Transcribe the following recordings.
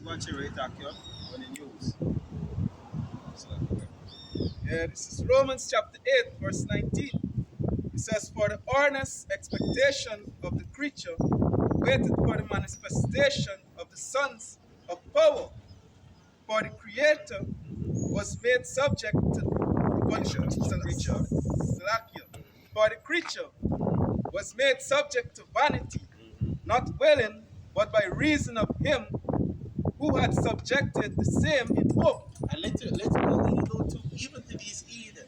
watch it right back here on the news. Yeah, this is Romans chapter 8, verse 19. It says, "For the earnest expectation of the creature waited for the manifestation of the sons of power. For the Creator was made subject to the creature. For the creature was made subject to vanity, not willing, but by reason of him who had subjected the same in hope." And let's go to even to these heathen.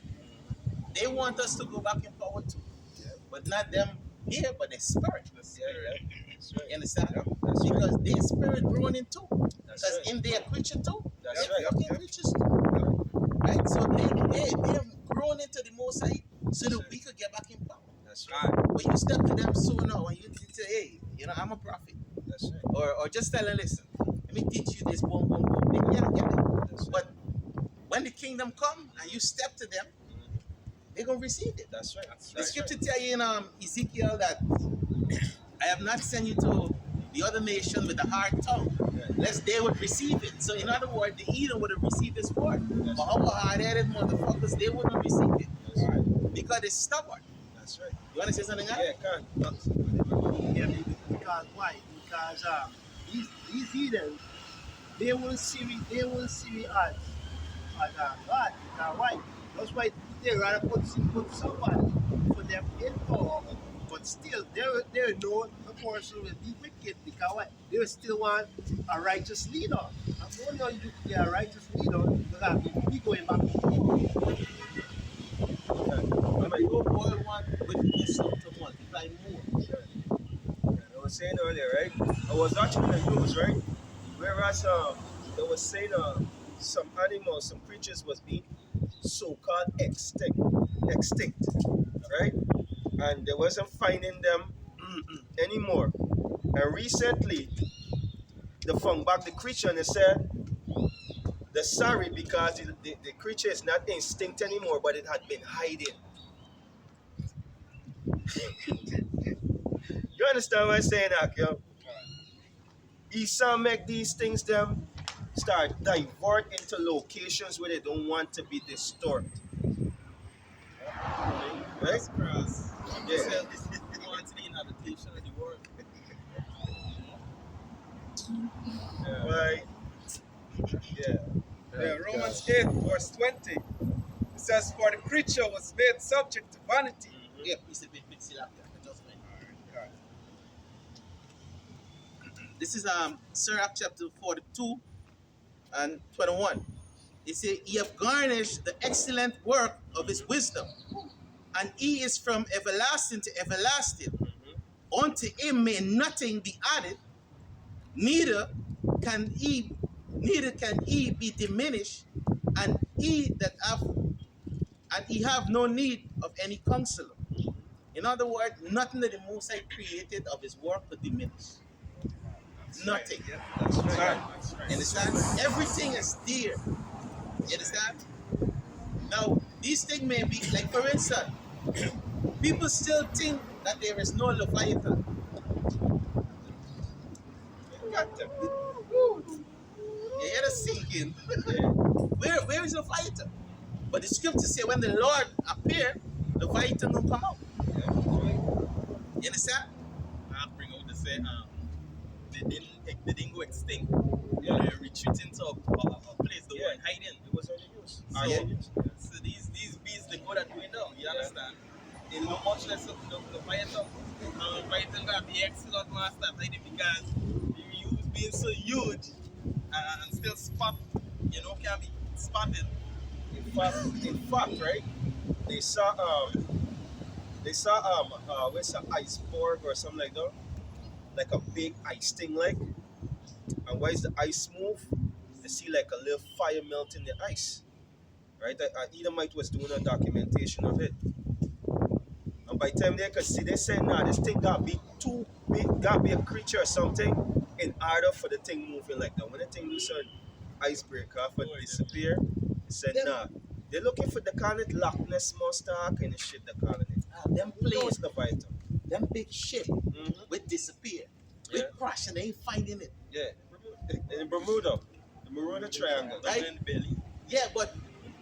They want us to go back in power too. Yeah. But not them here, but the spirit. The spirit. Yeah. You understand? Yeah, because right. their spirit groaning too. That's because right. in their creature too. That's they're right. fucking creatures too. Right? So they're groaning to the Most High so that we could get back in power. That's right. But you step to them so now and you say, hey, I'm a prophet. That's right. Or just tell them, listen, let me teach you this, boom, boom, boom. They can't get it. That's right. But when the kingdom come and you step to them, they're going to receive it. That's right. The scripture tell you in Ezekiel that I have not sent you to the other nation with a hard tongue, lest they would receive it. So in other words, the heathen would have received this word. But our hard-headed motherfuckers, they wouldn't receive it. That's right. Because they're stubborn. That's right. You want to say something else? Yeah, can. Yeah, because why? Because these heathens, they will see me as God. Because why? That's why they rather put somebody for them in power, but still they know the person will be wicked because why? They will still want a righteous leader. And only you get a righteous leader, because we going back to power. But you all want wickedness to multiply more. I was saying earlier, right? I was watching the news, right? Whereas they was saying some animals, some creatures was being so-called extinct, right? And they wasn't finding them anymore. And recently, they found back the creature and they said they're sorry because the creature is not extinct anymore, but it had been hiding. You understand what I'm saying, Akyawab? Esau make these things them start divert into locations where they don't want to be disturbed. Right? Cross. Yeah. You want to the inhabitation of the world. Right. Yeah. Yeah, Romans 8, verse 20. It says, "For the creature was made subject to vanity." Yeah, it's a bit selected. Adjustment. This is Sirach chapter 42 and 21. It says, "He have garnished the excellent work of his wisdom, and he is from everlasting to everlasting. Unto him may nothing be added, neither can he be diminished, and he have no need of any counselor." In other words, nothing that the Most High created of his work could diminish. Nothing. Yeah, that's right. That's right. You understand? Everything is there. You understand? Now, these things may be, like for instance, people still think that there is no Leviathan. Got them. You hear the sinking? Where is Leviathan? But the scriptures say when the Lord appear, Leviathan will come out. You understand? I bring out to say they didn't go extinct. They're retreating to a place they weren't hiding. It was on the news. So these beasts they go that way now. You understand? They know much less of the Leviathan. Leviathan gonna be excellent master hiding because he was being so huge and still spot. Can be spotted. In fact, right? They saw where's an iceberg or something like that, like a big ice thing, like. And why is the ice move? They see like a little fire melting the ice, right? Edomite was doing a documentation of it, and by the time they could see, they said, "Nah, this thing gotta be too big, gotta be a creature or something, in order for the thing moving like that." When the thing lose an icebreaker for disappear, they said, "Nah." They're looking for the kind of Loch Ness monster kind of shit they're calling it. Them planes, the Leviathan. them big ship will disappear. Will crash and they ain't finding it. Yeah. In Bermuda. The Bermuda Triangle. Right? In the belly. Yeah, but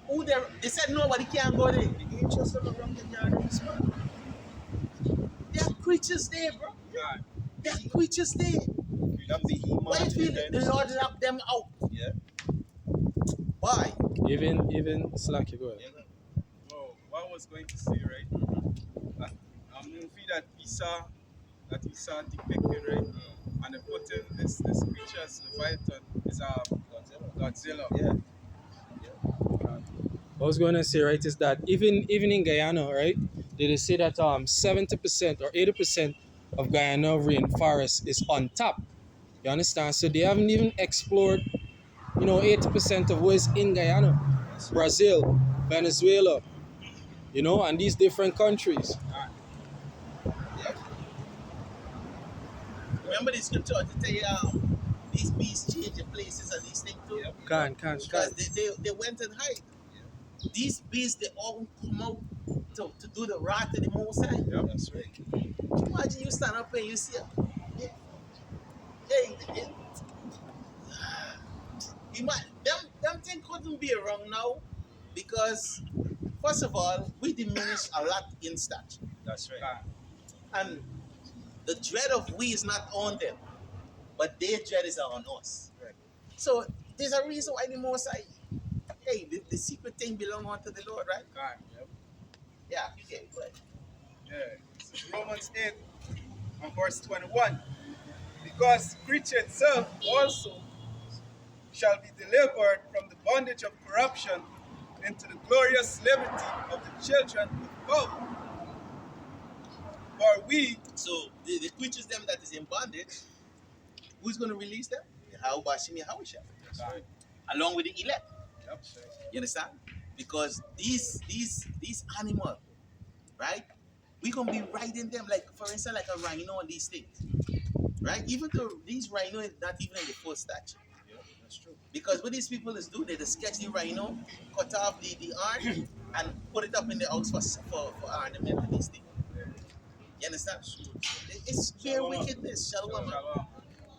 who there? They said nobody can go there. The angels them around the gardens, man. There are creatures there, bro. God. There are creatures there. That behemoth. Why you feel the Lord locked them out? Yeah. Why? Even Slack, you go ahead. Oh, what I was going to say, right? A movie that Esau depicted, right? And they put in this creature's Leviathan is Godzilla. Yeah. I was going to say, right, is that even in Guyana, right, they say that 70% or 80% of Guyana rainforest is untapped. You understand? So they haven't even explored, 80% of what is in Guyana, Brazil, Venezuela, and these different countries. Remember the scripture to tell you these beasts change the places and these things too? Can. Because they went and hide. These beasts, they all come out to do the wrath of the Most High. Yeah, that's right. Imagine you stand up and you see them things couldn't be around now because, first of all, we diminish a lot in stature. That's right. And the dread of we is not on them, but their dread is on us. Right. So there's a reason why the Most High, the secret thing belong unto the Lord, right? God, yep. Yeah, okay, but Yeah. This is Romans 8 and verse 21. Because the creature itself also shall be delivered from the bondage of corruption into the glorious liberty of the children of God. For we, so the creatures them that is in bondage, who's going to release them? Yahawah Banyamyan. That's right. Along with the elect. yep, You understand? Because these animals, right? We're gonna be riding them like, for instance, like a rhino and these things. Right? Even though these rhino is not even in the full stature. Yeah, that's true. Because what these people is do, they just sketch the rhino, cut off the arm, and put it up in the house for ornament and these things. You understand? It's pure wickedness, Shalom.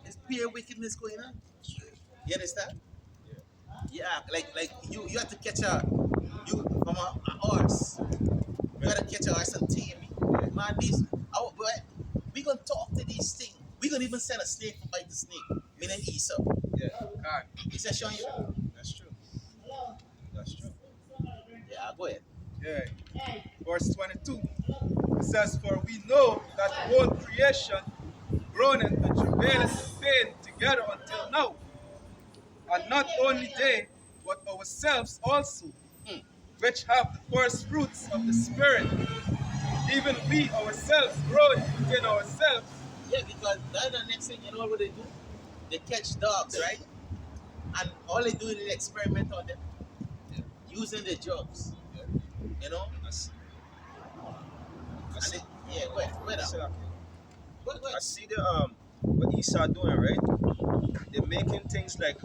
It's pure wickedness going on. You understand? Yeah, like you have to catch from a horse. You gotta catch a horse and tame it. Man, we gonna talk to these things. We gonna even send a snake to bite the snake. Meaning Esau. Yeah. God. Is that showing you? That's true. That's true. Yeah, go ahead. Yeah. Verse 22. It says, for we know that the whole creation groaneth and travaileth in pain together until now. And not only they, but ourselves also, which have the first fruits of the Spirit, even we ourselves groan within ourselves. Yeah, because that's the next thing, you know what they do? They catch dogs, right? And all they do is they experiment on them, using the drugs. You know? Yeah, go ahead. Go ahead. I see what Esau doing, right? They're making things like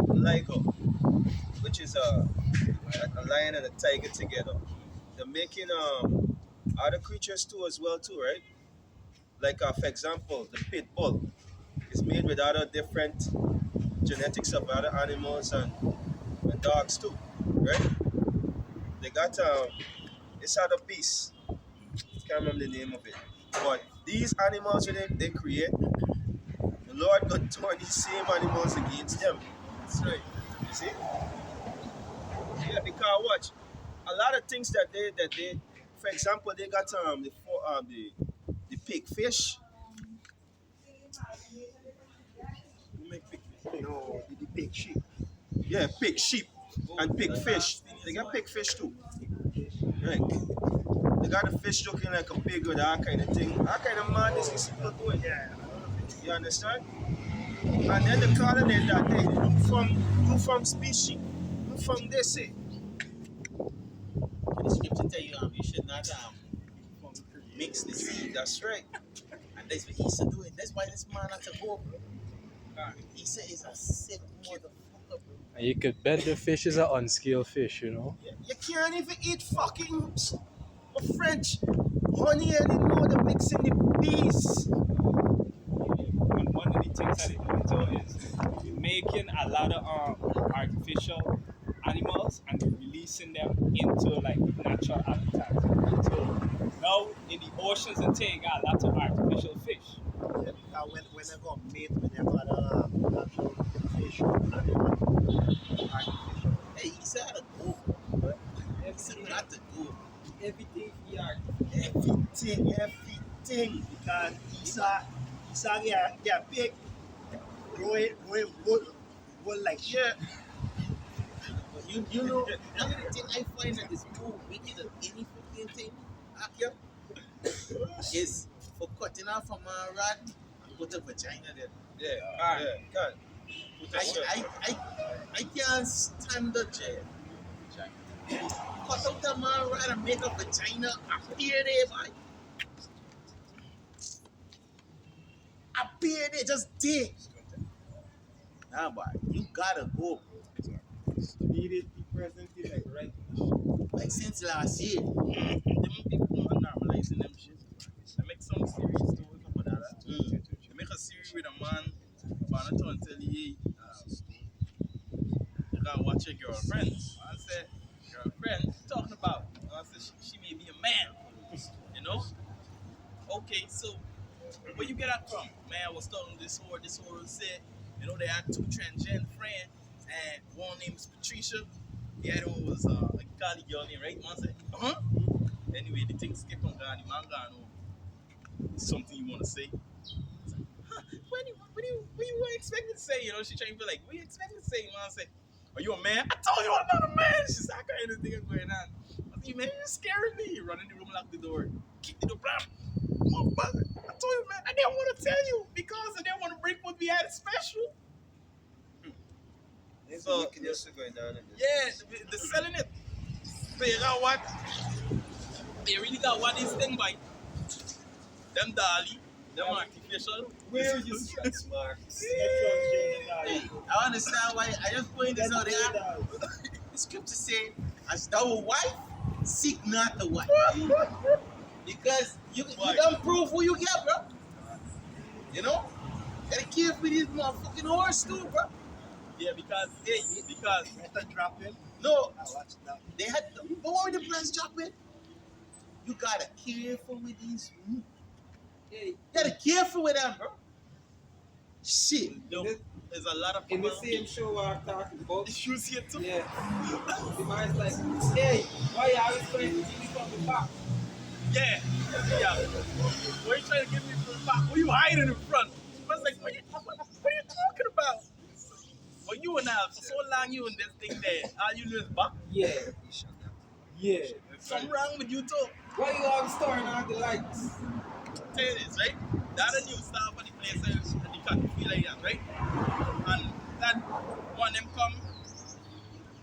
Lego, which is a lion and a tiger together. They're making other creatures too as well too, right? Like for example, the pit bull is made with other different genetics of other animals and dogs too, right? They got this other beast. Can't remember the name of it. But these animals they create, the Lord got turn these same animals against them. That's right. You see? Yeah, because watch, a lot of things that they for example, they got the pig fish. We make pig fish. No, the pig sheep. Yeah, pig sheep and pig fish. They got pig fish too. Right. They got a fish looking like a pig with that kind of thing. That kind of madness these people doing. Yeah. You understand? And then they call it that they do from species. Do from this. The scripture tell you you should not mix the seed. That's right. And that's what Esau doing. That's why this man had to go, bro. Esau is a sick motherfucker, bro. And you could bet the fish is an unskilled fish, You can't even eat fucking French honey and you know they're mixing the bees. And one of the things that they do is making a lot of artificial animals and releasing them into like natural habitats. So now in the oceans and things, got a lot of artificial fish. Yeah, because when they go meet with them other natural fish, animal, artificial. Hey, he said to go. He said got to go. Everything we are. Everything. Because Isaac get big, growing wood like shit. But you know, one of the thing I find that is more wicked than any fucking thing, Akya, is for cutting off from a rod and put a vagina there. Yeah, Alright. yeah, God. Put that shit. I can't stand the jail. Cut out a man rod and make a vagina appear there, boy. Appear there, just there. Nah, boy, you gotta go. Immediately presently like right. Like since last year. Them people are normalizing them shit. I make some series stories about that. Mm. I make a series with a man about not to tell you, you gotta watch your girlfriend. I said, girlfriend, talking about? I said, she may be a man. You know? Okay, so where you get that from? Man, I was telling this whore said, you know, they had two transgender friends, and one name is Patricia, the other one was a Cali girl name, right? Man said, Anyway, the thing skip on God, the man gone home. Something you want to say? What do you expect me to say? You know, she trying to be like, what do you expect me to say? Man said, are you a man? I told you I'm not a man. She said, I can't anything going on. I said, man, you're scaring me. You run in the room, lock the door, kick the door, blam. Motherfucker, I told you, man, I didn't want to tell you because I didn't want to break what we had special. There's So- wickedness going on in this. Yeah, they're selling it. So you got what? They really got what this thing by. Them dolly, them artificial. Where you stretch marks? Hey, I understand why I just point this out there. The scripture say, as thou a wife, seek not the wife. Because you don't prove who you get, bro. You know? Gotta keep with these motherfucking horse too, bro. Yeah, because Better drop it. No, I watch that. they had, but what were the plans dropping? You gotta careful with these. You gotta careful with them, bro. Shit. yo, there's a lot of In the people. same show I'm talking about, You see it too? yeah, the man's like, hey, why you always trying to give me from the back? Yeah. What are you trying to get me from the back? What are you hiding in front? I was like, what are you talking about? Well, you and I, for so long you in this thing there, all you know is back. Yeah, yeah. Something wrong with you too. Why you always storing out the lights? Tell you this, right? That's a new style for the places and the country feel like that, right? And that one them come,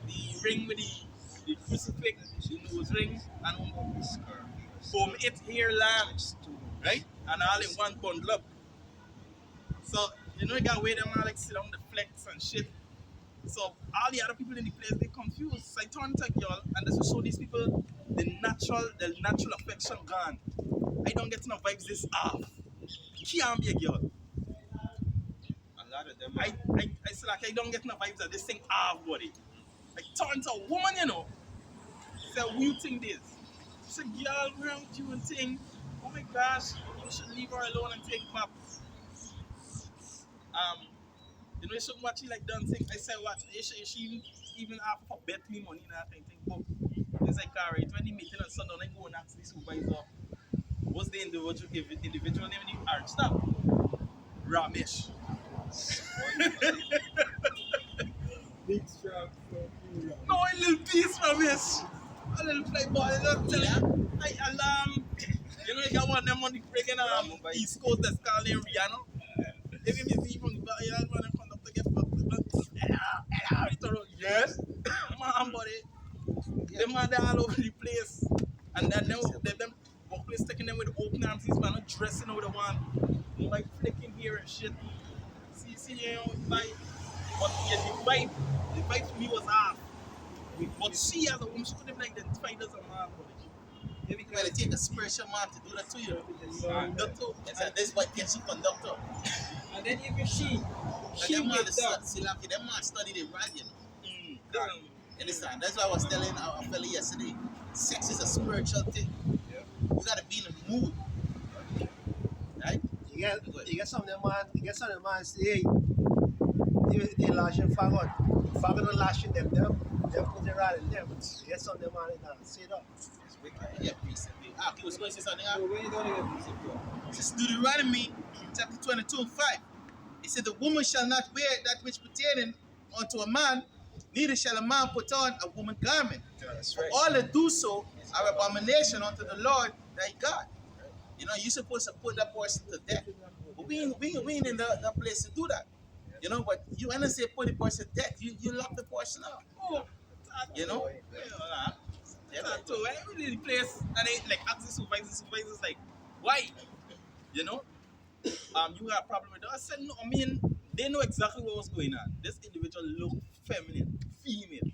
the ring with the crucifix, the nose ring, and boom, it here lamps, right? And all in one bundle up. So, you know, you got way them all like sit on the flex and shit. So all the other people in the place they confused. So I turn to a girl and this will show these people the natural affection gone. I don't get enough vibes this off. Can't be a girl. A lot of them. I say like I don't get enough vibes of this thing off, buddy. I turn to a woman, you know. Say, who you think this? She said, girl, around you and thing. Oh my gosh, you should leave her alone and take pop. You know, you shouldn't watch it like done thing. I said, what? She even have to bet me money and that kind of thing. But it's like, alright, when the meeting on Sunday, I go and ask the supervisor, what's the individual name in the art? Stop. Ramesh. Big strap. No, a little piece, Ramesh. A little playboy. I alarm. You know, you got one of them on the freaking East Coast that's called Rihanna. If you see from the back, you want to come up to get fucked. Yes. Man, buddy. Them man, they're all over the place. And then them workplace taking them with open arms. These man are dressing over the one. Like flicking here and shit. See, you know, like, but yeah, the vibe for me was off. But she as a woman, she couldn't even identify as a man, buddy. Yeah, You gotta take a spiritual man to do that to you. Conductor. This is what gets you conductor. And then even she And made that. them man studied it right, you know. Damn. You understand? That's why I was telling our fella yesterday. Sex is a spiritual thing. Yeah. You gotta be in the mood. Right? You get some of them man say, hey, they lashing faggot. Faggot not lashing them put it right in them. You get some of them man that say that. It's wicked. Yeah, precept. He was going to say something. So when you don't get precept, bro. It's Deuteronomy chapter 22 and 5. It said, the woman shall not wear that which pertaining unto a man, neither shall a man put on a woman garment. That's For right. all that do so are abomination unto the Lord thy God. You know, you're supposed to put that person to death. But we ain't in the place to do that. You know, but you want to say put the person to death, you lock the person out. Oh, You know? yeah, so when I went in the place and they like ask the supervisors like, why? You know? You got a problem with that? I said no, I mean they know exactly what was going on. This individual looked feminine, female,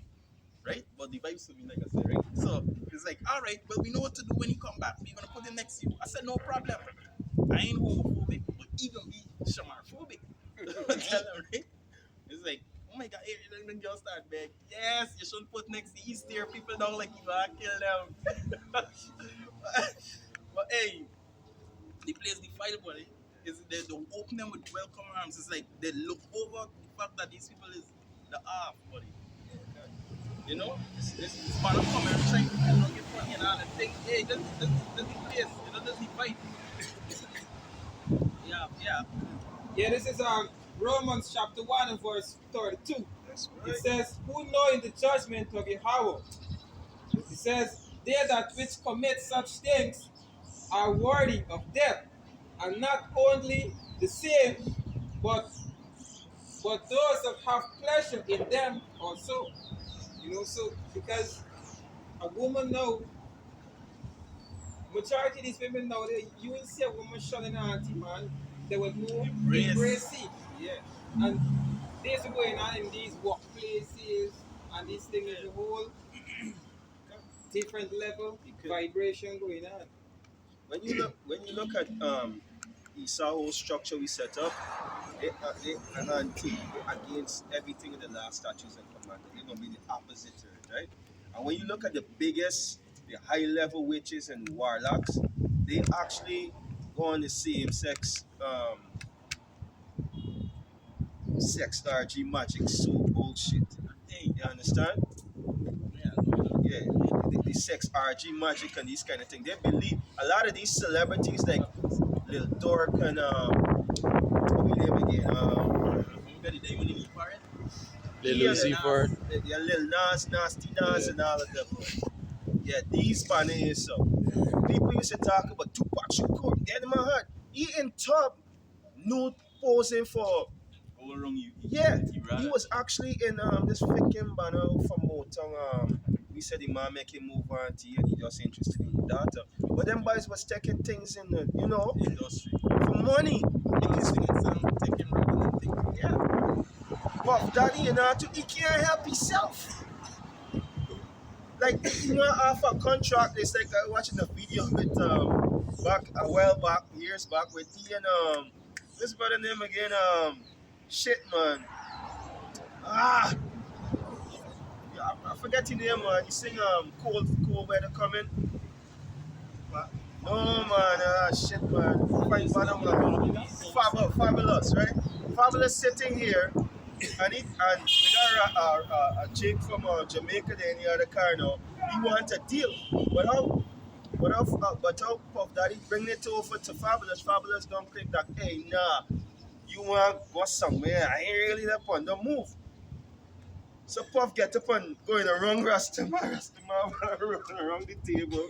right? But the vibes to me, like I said, right? So it's like, all right, but we know what to do when he come back. We're gonna put him next to you. I said, no problem. I ain't homophobic, but he gonna be Shamar-phobic. Tell him, right? It's like, oh my God, hey, the girl start beg. Yes, you shouldn't put next to East here. People don't like you, I kill them. But hey, the place they fight about it is they open them with welcome arms. It's like they look over the fact that these people is the half body. You know, this man of coming and trying to get funny and all and think, hey, this the place, you know, this the fight. Yeah. Yeah, this is Romans chapter 1 and verse 32. That's It right. says, who know in the judgment of YAHAWAH? It says, they that which commit such things are worthy of death, and not only the same, but those that have pleasure in them also. You know, so because a woman now, majority of these women now, you will see a woman shunning her auntie, man, they will move embrace it. Yeah. And this is going on in these workplaces and these things as a whole, different level, vibration going on. When you look at Esau whole structure we set up, they are anti against everything in the last statutes and commandments. They're gonna be the opposite to it, right? And when you look at the biggest, the high level witches and warlocks, they actually go on the same sex RG magic, so bullshit. You understand? Yeah, the sex RG magic and these kind of things. They believe a lot of these celebrities like Lil Dork and what we name again? Little Lucifer. Yeah, Lil Nas, Nasty Nas, and all of them. Yeah, these pioneers. So people used to talk about Tupac Shakur. Get in my heart. He in tub, nude posing for. Yeah, he was actually in this freaking banner from Motown. We said the man make him move on to you and he just interested in his daughter. But them boys was taking things in the, you know, industry for money. Yeah. Puff Daddy, you know, he can't help himself. Like, you know, off a contract, it's like watching a video with years back with he and what's brother name again? Shit man. Yeah, I forget his name man. He sing cold weather coming. No man, shit man. Find man. Fabulous, right? Fabulous sitting here. And we got a chick from Jamaica there in the other car now. He want a deal. But how Puff Daddy bring it over to Fabulous? Fabulous don't click that, hey, nah, you want to go somewhere. I ain't really up on the move. So Puff get up and go in the wrong Rastaman around the table.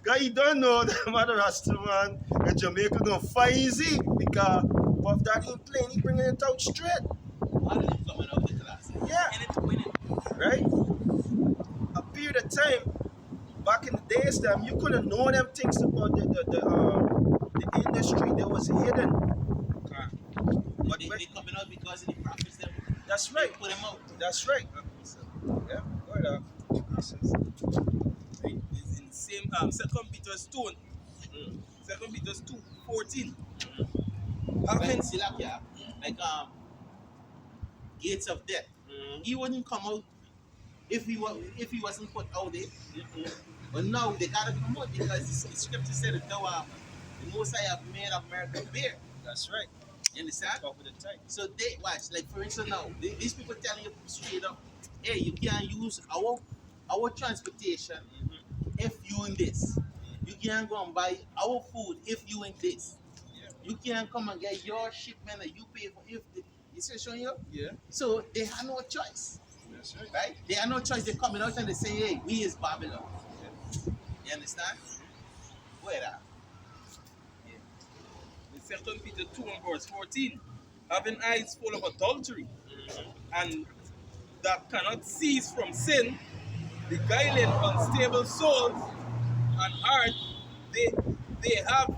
Because he don't know that mother Rastaman in Jamaica don't fight easy because Puff Daddy ain't playing, he bringing it out straight. Yeah. Right? A period of time, back in the days, you couldn't know them things about the industry that was hidden. But they coming out because of the profits that that's right. Put them out. That's right. Yeah, go ahead. It's same 2 Peter's 2. 2 Peter's 2:14. When Silakia, like gates of death, he wouldn't come out if he wasn't put out there. But now they gotta come out because the scripture said that the Most High have made America bare. That's right. You understand? Talk with the time. So they watch, like for instance now, these people telling you straight up, hey, you can't use our transportation if you in this. You can't go and buy our food if you in this. You can't come and get your shipment that you pay for if the, you see showing you? Yeah. So they have no choice. That's right. Right? They have no choice. They're coming out and they say, hey, we is Babylon. You understand? Where that? In 2 Peter 2 and verse 14, having eyes full of adultery, and that cannot cease from sin, beguiling unstable souls, and heart they have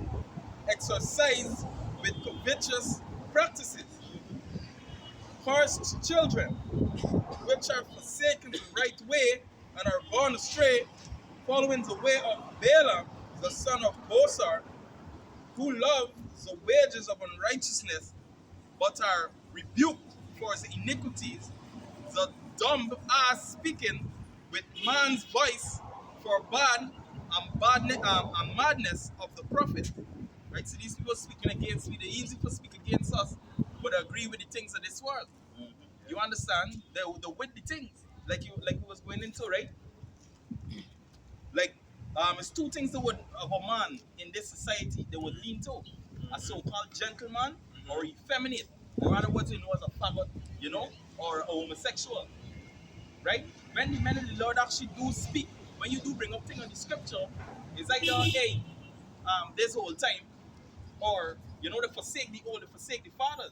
exercised with covetous practices. Cursed children, which are forsaken the right way and are gone astray, following the way of Balaam, the son of Bosor, who love the wages of unrighteousness, but are rebuked for his iniquities, the dumb ass speaking with man's voice for bad and madness of the prophet. Right? So these people speaking against me, they're easy to speak against us, but agree with the things of this world. You understand? They're with the things, like you was going into, right? Like it's two things that would of a man in this society they would lean to: a so-called gentleman or effeminate, or other words you know as a faggot, you know, or a homosexual. Right? When the men of the Lord actually do speak, when you do bring up things on the scripture, it's either hey, this whole time, or you know, they forsake the old, they forsake the fathers.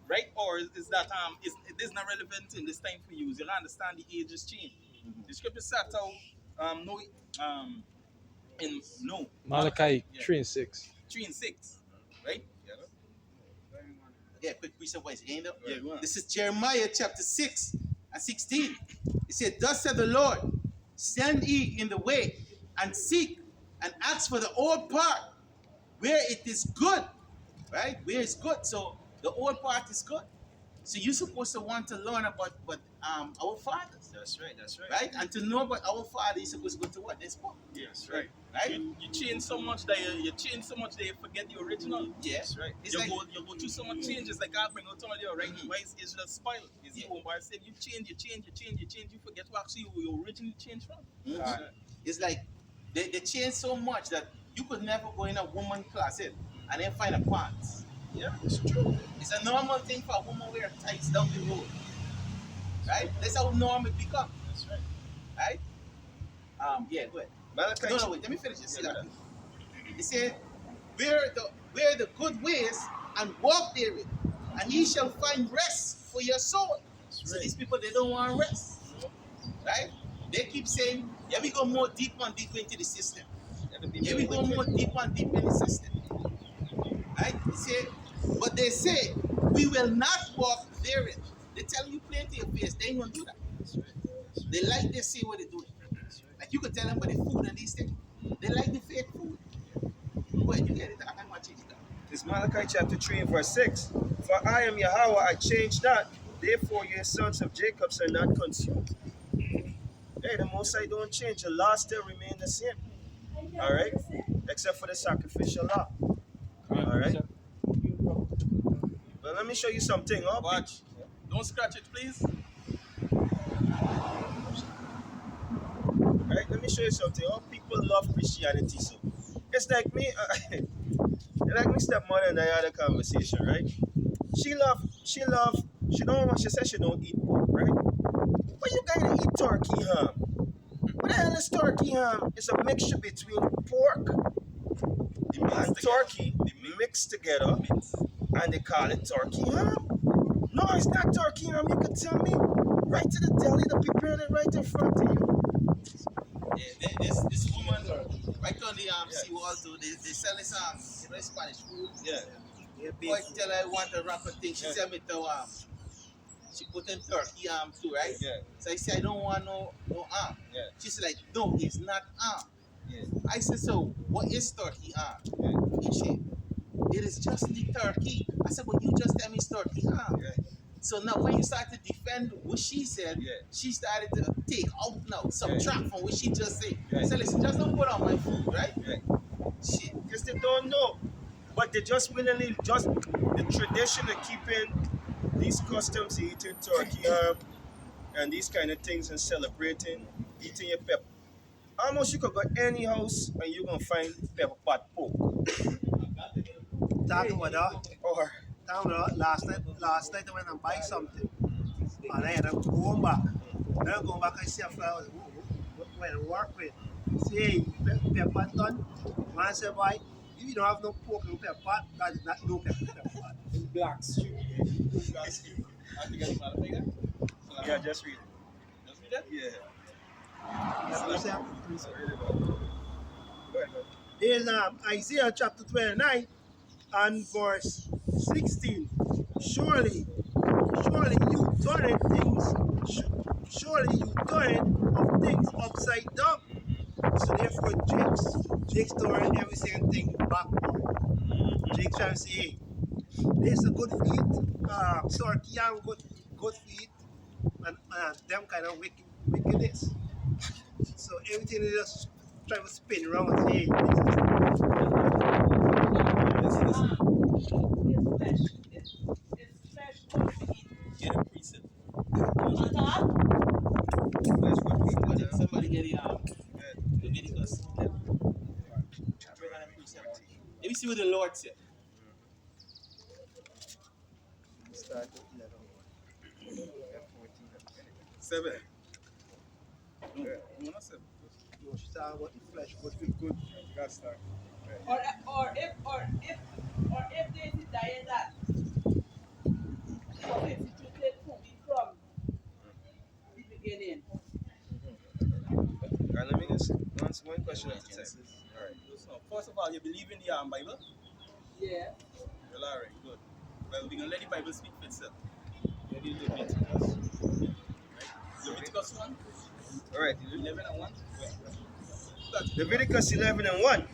Right? Or is that is this not relevant in this time for you? You'll understand the ages change. The scripture set out Malachi yeah, 3 and 6. 3 and 6. Right? Yeah, quick piece of voice. You know? Yeah, go on. This is Jeremiah chapter 6 and 16. It said, thus said the Lord, stand ye in the way and seek and ask for the old part where it is good. Right? Where it's good. So the old part is good. So you're supposed to want to learn about our fathers. That's right. That's right. Right? And to know about our father, you're supposed to go to what? This book. Yes, right. Right? You change so much that you change so much that you forget the original. Yes, right. It's You like, go through so much changes, like I bring out earlier, right? Why is Israel spoiled? Is Yeah. the home by said you change, you forget what actually you originally changed from. it's like they change so much that you could never go in a woman closet and then find a pants. Yeah, it's true. It's a normal thing for a woman to wear tights down the road. Right? That's how normal it becomes. That's right. Right? Yeah, go ahead. Malachi. No, wait, let me finish this. Yeah, It said, wear the good ways and walk therein, and ye shall find rest for your soul. So these people, they don't want rest. Right? They keep saying, yeah, we go more deep and deep into the system. Yeah, we go more deep and deep in the system. Right? But they say, we will not walk therein. They tell you plain to your face, they ain't gonna do that. They like they see what they're doing. Like you could tell them about the food and these things. They like the fake food. Wait, you get it? I can watch it. It's Malachi chapter 3 and verse 6. For I am Yahweh, I change not. Therefore your sons of Jacob are not consumed. Hey, the Most High don't change. The law still remain the same. All right? Except for the sacrificial law. All right? But let me show you something. Huh? Watch. Don't scratch it, please. Right, let me show you something. All people love Christianity, so it's like me. Like my stepmother and I had a conversation, right? She said she don't eat pork, right? But you gotta eat turkey ham. What the hell is turkey ham? It's a mixture between pork and turkey mixed together, and they call it turkey ham. No, it's not turkey ham. You can tell me right to the deli, they prepare it right in front of you. Yeah, this woman right on the seawall too. They sell this Spanish food. Yeah. Boy, tell her I want a wrapper thing. She said me to she put in turkey too, right? Yeah. So I said I don't want no arm. Yeah. She's like, no, it's not arm. Yeah. I said, so what is turkey? He said, it is just the turkey. I said, well, you just tell me it's turkey. Yeah. So now when you start to defend what she said, Yeah. she started to take out now, subtract from what she just said. Yeah. So listen, just don't put on my food, right? Right. Shit. Because they don't know. But they just willingly, just the tradition of keeping these customs, eating turkey and these kind of things and celebrating, eating your pepper. Almost you could go any house and you're going to find pepper pot pork. Talking about that. Or, Last night I went and buy something. And I ended up going back. Then I go back and see a flower when I work with. Say, pepper done. Man said, boy, if you don't have no pork in pepper pot, that is not no pepper pot. In black street. I think I'm not like that. yeah, just read it. Just read that? Yeah. That's what I said. Read it out. Go ahead, In Isaiah chapter 29 and verse 16, surely you turn things, surely you turn of things upside down. So therefore, Jake's turning every single thing backward. Jake's trying to say, hey, this a good feet, turkey and good feet, and them kind of wickedness. So everything is just trying to spin around and say, hey, Get a precept. Somebody get the Leviticus. Let me see what the Lord said. start with 11. 7. No, no, not 7. No, she talking about the flesh, but we good. You gotta start. Or if they desire that substituted from the beginning. All right, let me just answer one question at a time. All right. So, first of all, you believe in the Bible? Yeah. Well, all right, good. Well, we're going to let the Bible speak for itself. You read Leviticus. Right? Leviticus 1. All right. 11 and 1. Leviticus 11 and 1.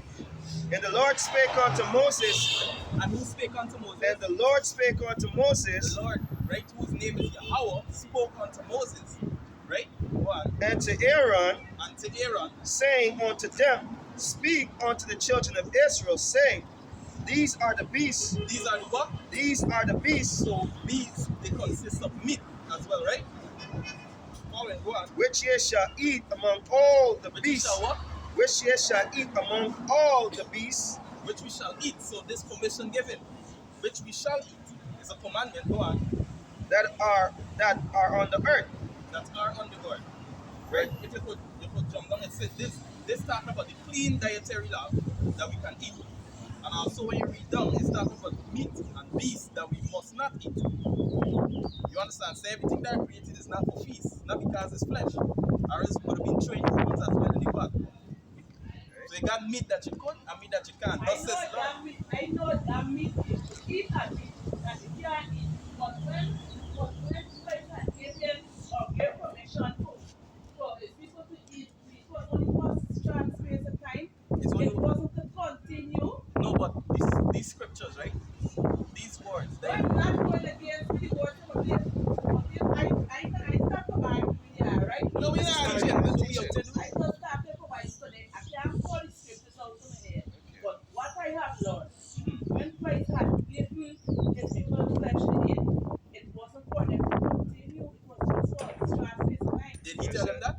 And the Lord spake unto Moses. And who spake unto Moses? And the Lord spake unto Moses. The Lord, right, whose name is Yahawah, spoke unto Moses. Right? Go on. And to Aaron, And to Aaron, saying unto them, speak unto the children of Israel, saying, these are the beasts. these are the what? These are the beasts So beasts, they consist of meat as well, right? Following, go on. which ye shall eat among all the Which we beasts. shall what? Which ye shall eat among all the beasts Which we shall eat. So this commission given, which we shall eat, is a commandment, go on, that are on the earth. that are on the earth. Right? If you could jump down, it says this talking about the clean dietary law that we can eat. And also when you read down, it's talking about meat and beasts that we must not eat. You understand? So everything that created is not for feast, not because it's flesh. Or else we would have been trained humans as well in the back. So you got meat that you could and meat that you can't. I Thus says the Lord. I know that meat is to eat and you can't eat. But when Christ had given or gave permission for the people to eat, it was only for a short space of time. It's only- It wasn't to continue. No, but these scriptures, right? These words, So I'm not going against the words of this. I start to argue with you, right? no, we're not teaching. That's what we have to do. I just started for my study. I can't call the scriptures out to my head. But what I have learned, when Christ had given his people flesh to eat, it wasn't for them to continue. It was just for a short space of time. Did he tell them that?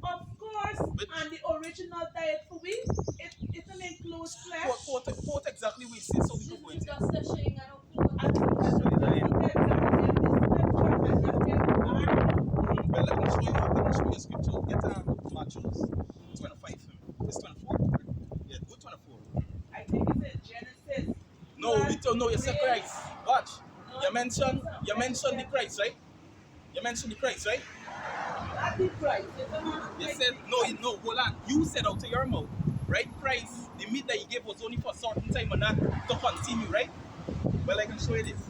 Of course, and the original diet for we, it doesn't include flesh. Quote exactly what he said so we can go into it. And Well, let me show you a scripture. Get Matthew 25 for me. It's 24? Yeah, go 24. I think it's in Genesis. No, you said Christ. Watch. You mentioned the Christ, right? You mentioned the Christ, right? Not the Christ. It's a man. You said, no, hold on. You said out of your mouth, right? Christ, the meat that he gave was only for a certain time and not to continue, right? Well, I can show you this.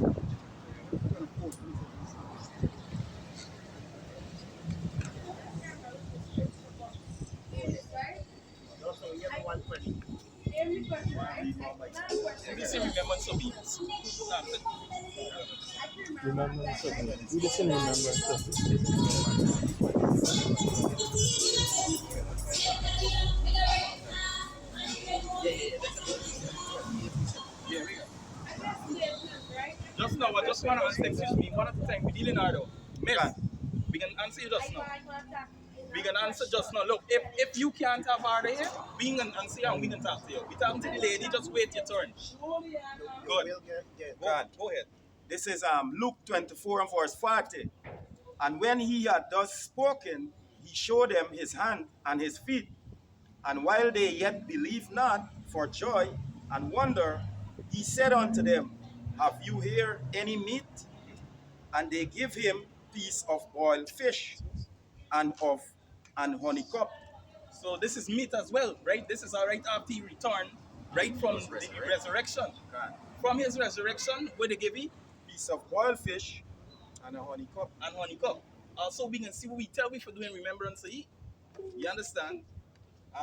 You see remembrance of beings. Remembrance of it. Do this in remembrance of it. Yeah, we go. Just now, I just want to answer, excuse me, one at a time. We're dealing hard out. Miss, we can answer you just now. We can answer just now. Look, if you can't have order here, we can answer you and we can talk to you. We talking to the lady, just wait your turn. Good. Go ahead. This is Luke 24 and verse 40. And when he had thus spoken, he showed them his hand and his feet. And while they yet believed not for joy and wonder, he said unto them, Have you here any meat? And they give him piece of boiled fish and honeycomb. So this is meat as well, right? This is all right after he returned, right from the resurrection. From his resurrection, what they give him? Piece of boiled fish and a honeycomb. And honeycomb. Also, we can see what we tell we for doing remembrance of it. You understand?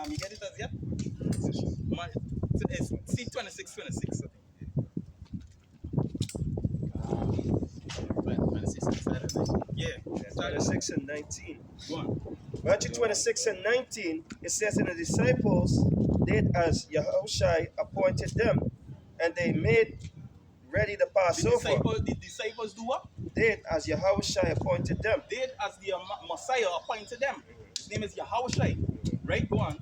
You get it as yet? It's C26, 26. Yeah. 26 and 19. Go on. Matthew 26 and 19, it says, And the disciples did as Yahushua appointed them, and they made ready the Passover. The disciples do what? Did as Yahushua appointed them. Did as the Messiah appointed them. His name is Yahushua. Right? Go on.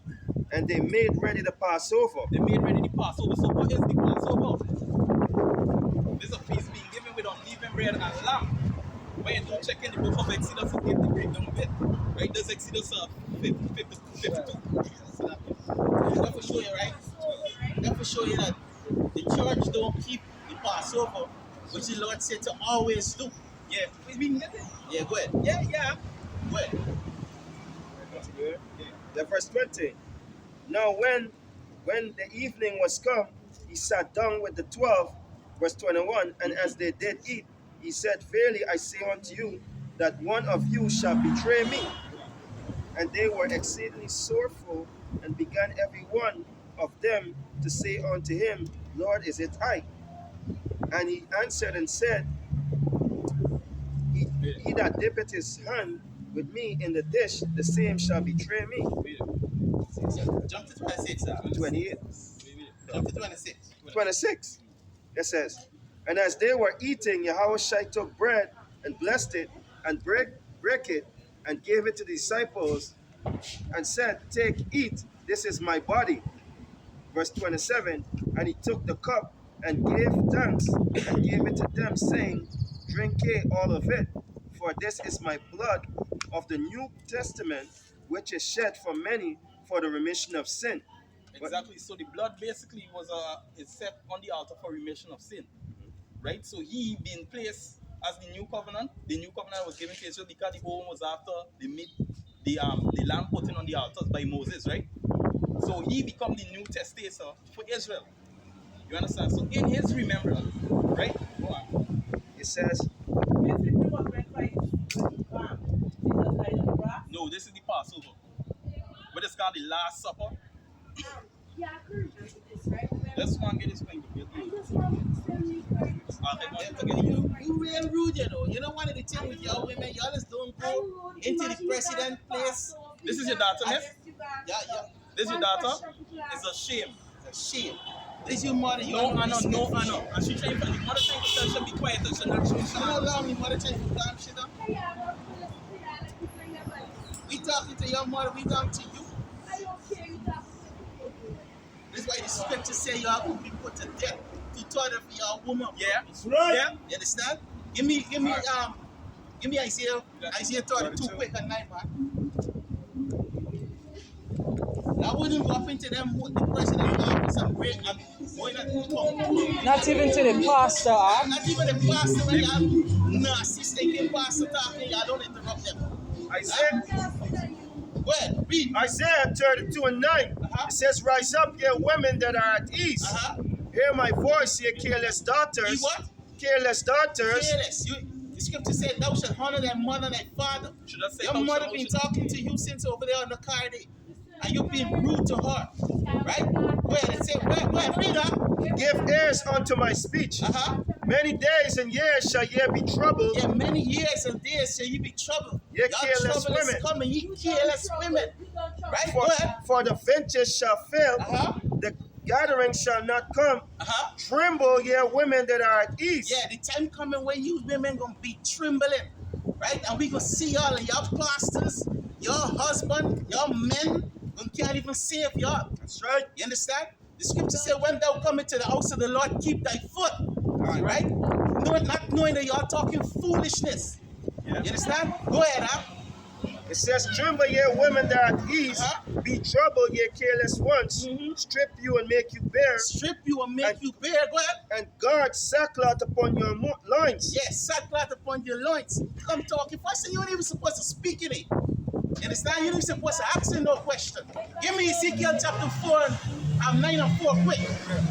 And they made ready the Passover. They made ready the Passover. So what is the Passover? This is a feast being given with unleavened bread and lamb. When you do check in the book of Exodus, it gives the breakdown of it. Right? There's Exodus 52. That for show you, right? That for show you that the church don't keep the Passover, which the Lord said to always do. Yeah. We can get it. Yeah, go ahead. Yeah. Go ahead. The verse 20. Now when the evening was come, he sat down with the 12, verse 21, and as they did eat, he said, Verily I say unto you, that one of you shall betray me. And they were exceedingly sorrowful, and began every one of them to say unto him, Lord, is it I? And he answered and said, He that dippeth his hand with me in the dish, the same shall betray me. Jump to 26. 28. Jump to 26. 26. It says, And as they were eating, Yahushua took bread and blessed it, and break it, and gave it to the disciples, and said, Take, eat, this is my body. Verse 27, And he took the cup, and gave thanks, and gave it to them, saying, Drink ye all of it, for this is my blood of the New Testament, which is shed for many for the remission of sin. Exactly. So the blood basically is set on the altar for remission of sin. Right? So he being placed as the new covenant. The new covenant was given to Israel because the old was after the lamb put in on the altars by Moses, right? So he become the new testator for Israel. You understand? So in his remembrance, right? Go on. It says, No, this is the Passover. But it's called the Last Supper. Let's one get explained. You real rude, you know. You know one of the things with your women, you always don't go into the president place. This is your daughter, miss? Yeah. This is your daughter? It's a shame. It's a shame. This is your mother. No honor. And she trying to, the mother trying to tell her be quiet and she not show You know how the mother trying to calm shit down? We talking to your mother, we talking to you. This is why the scripture say you have to be put to death to toil for your woman. Yeah. Right. Yeah. You understand? Give me Isaiah 32 quick and 9, man. I wouldn't go up into them with the president office and break and going at the Not even to the pastor, huh? Not even the pastor when you have narcissists, they can pastor talking, you don't interrupt them. Isaiah, Go ahead, read. Isaiah 32 and 9. It says, Rise up, ye women that are at ease. Hear my voice, ye careless daughters. You what? Careless daughters. Careless. The scripture said, Thou shalt honor thy mother and thy father. Should I say Your mother been talking to you since over there on the car day. and you're being rude to her. Right? Go ahead and say, go ahead, read that. Give ears unto my speech. Uh-huh. Many days and years shall ye be troubled. Yeah, many years and days shall you be troubled. Ye Your careless trouble women. is coming, ye careless women. Right? Go For, ahead. for the ventures shall fail, Uh-huh. the gathering shall not come. Uh-huh. Tremble, ye women that are at ease. Yeah, the time coming when you women gonna be trembling. Right? And we gonna see all of your pastors, your husband, your men, who can't even save y'all. That's right. You understand? The scripture said, when thou come into the house of the Lord, keep thy foot. Right? Not knowing that y'all talking foolishness. You understand? Go ahead, huh? It says, tremble, ye women that are at ease. Uh-huh. Be troubled, ye careless ones. Strip you and make you bare. Strip you and make And- you bare. Go ahead. And guard sackcloth upon your loins. Yes, sackcloth upon your loins. Come talking. First thing, you ain't even supposed to speak in it. You understand? You ain't even supposed to ask him no question. Give me Ezekiel chapter 4, 9 and 4 quick.